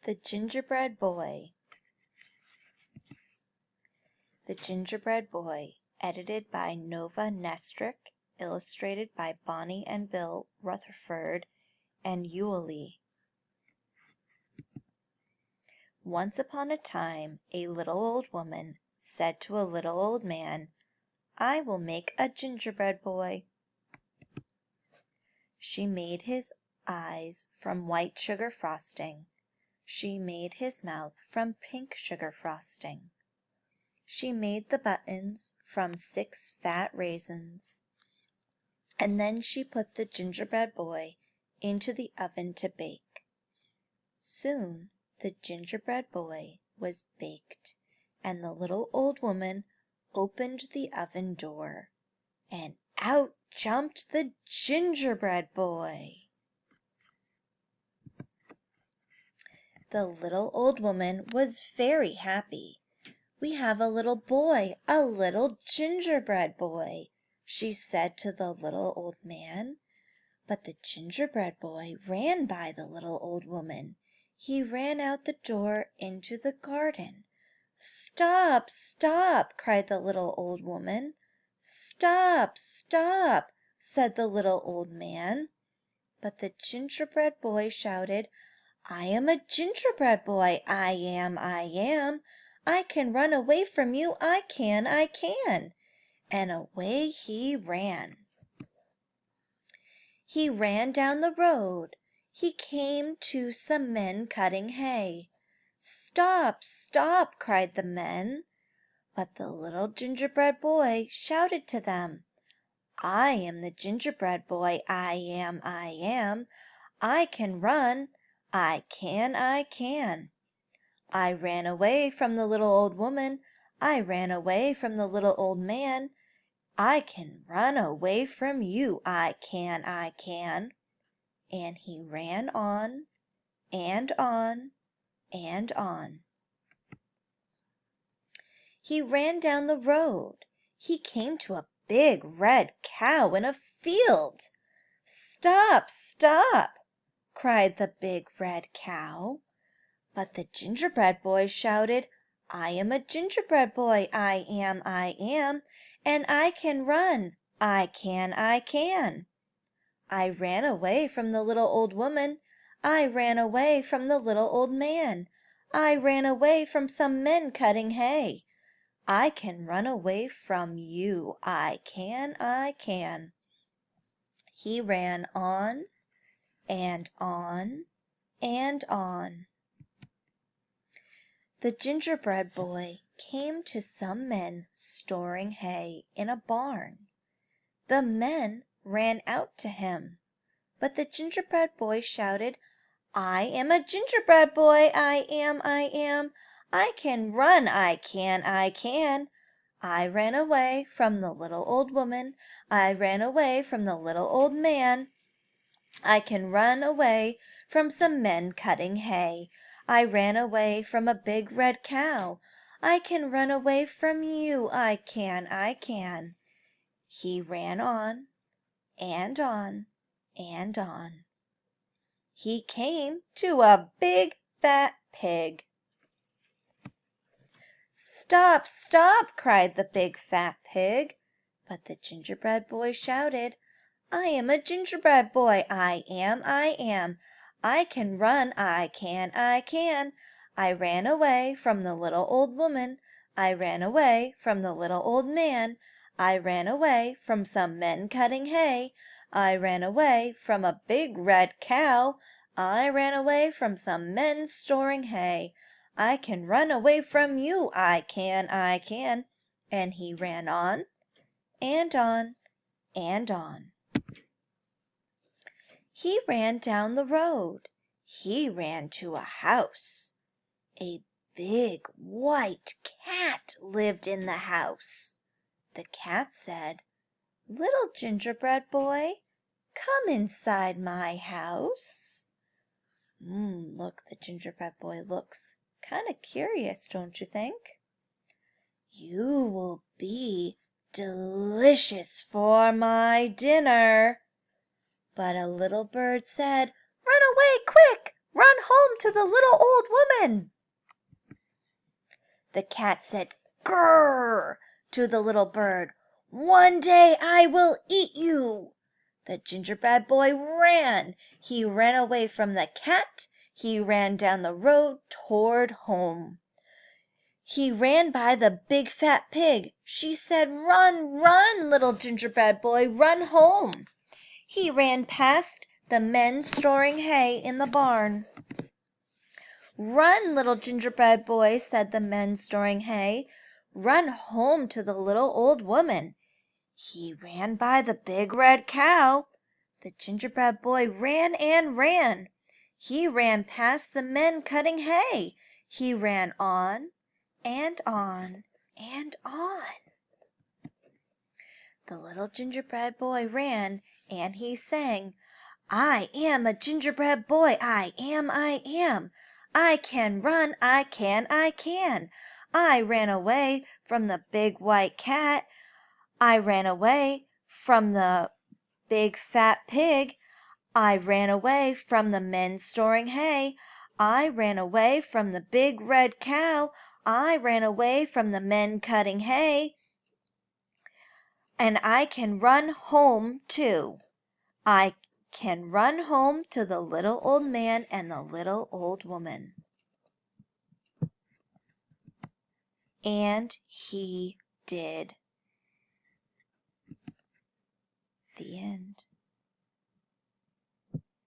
The Gingerbread Boy. The Gingerbread Boy, edited by Nova Nestrick, illustrated by Bonnie and Bill Rutherford and Yulee. Once upon a time a little old woman said to a little old man, "I will make a gingerbread boy." She made his eyes from white sugar frosting. She made his mouth from pink sugar frosting. She made the buttons from 6 fat raisins. And then she put the gingerbread boy into the oven to bake. Soon the gingerbread boy was baked, and the little old woman opened the oven door, and out jumped the gingerbread boy. The little old woman was very happy. "We have a little boy, a little gingerbread boy," she said to the little old man. But the gingerbread boy ran by the little old woman. He ran out the door into the garden. "Stop, stop!" cried the little old woman. "Stop, stop!" said the little old man. But the gingerbread boy shouted, "I am a gingerbread boy, I am, I am. I can run away from you, I can, I can." And away he ran. He ran down the road. He came to some men cutting hay. "Stop, stop!" cried the men. But the little gingerbread boy shouted to them, "I am the gingerbread boy, I am, I am. I can run, I can, I can. I ran away from the little old woman. I ran away from the little old man. I can run away from you, I can, I can." And he ran on and on and on. He ran down the road. He came to a big red cow in a field. "Stop, stop!" cried the big red cow. But the gingerbread boy shouted, "I am a gingerbread boy, I am, I am. And I can run, I can, I can. I ran away from the little old woman. I ran away from the little old man. I ran away from some men cutting hay. I can run away from you, I can, I can." He ran on and on and on. The gingerbread boy came to some men storing hay in a barn. The men ran out to him, but the gingerbread boy shouted, "I am a gingerbread boy, I am, I am. I can run, I can, I can. I ran away from the little old woman. I ran away from the little old man. I can run away from some men cutting hay. I ran away from a big red cow. I can run away from you, I can, I can." He ran on and on and on. He came to a big fat pig. "Stop, stop!" cried the big fat pig. But the gingerbread boy shouted, "I am a gingerbread boy, I am, I am. I can run, I can, I can. I ran away from the little old woman. I ran away from the little old man. I ran away from some men cutting hay. I ran away from a big red cow. I ran away from some men storing hay. I can run away from you, I can, I can." And he ran on and on and on. He ran down the road. He ran to a house. A big white cat lived in the house. The cat said, "Little gingerbread boy, come inside my house." Look, the gingerbread boy looks kind of curious, don't you think? "You will be delicious for my dinner." But a little bird said, "Run away quick! Run home to the little old run!" The cat said "Grrr" to the little bird. "One day I will eat you." The gingerbread boy ran. He ran away from the cat. He ran down the road toward home. He ran by the big fat pig. She said, "Run, run, little gingerbread boy, run home." He ran past the men storing hay in the barn. "Run, little gingerbread boy," said the men storing hay. "Run home to the little old woman." He ran by the big red cow. The gingerbread boy ran and ran. He ran past the men cutting hay. He ran on and on and on. The little gingerbread boy ran, and he sang, "I am a gingerbread boy, I am, I am. I can run, I can, I can. I ran away from the big white cat. I ran away from the big fat pig. I ran away from the men storing hay. I ran away from the big red cow. I ran away from the men cutting hay. And I can run home too. I can run home to the little old man and the little old woman." And he did. The end.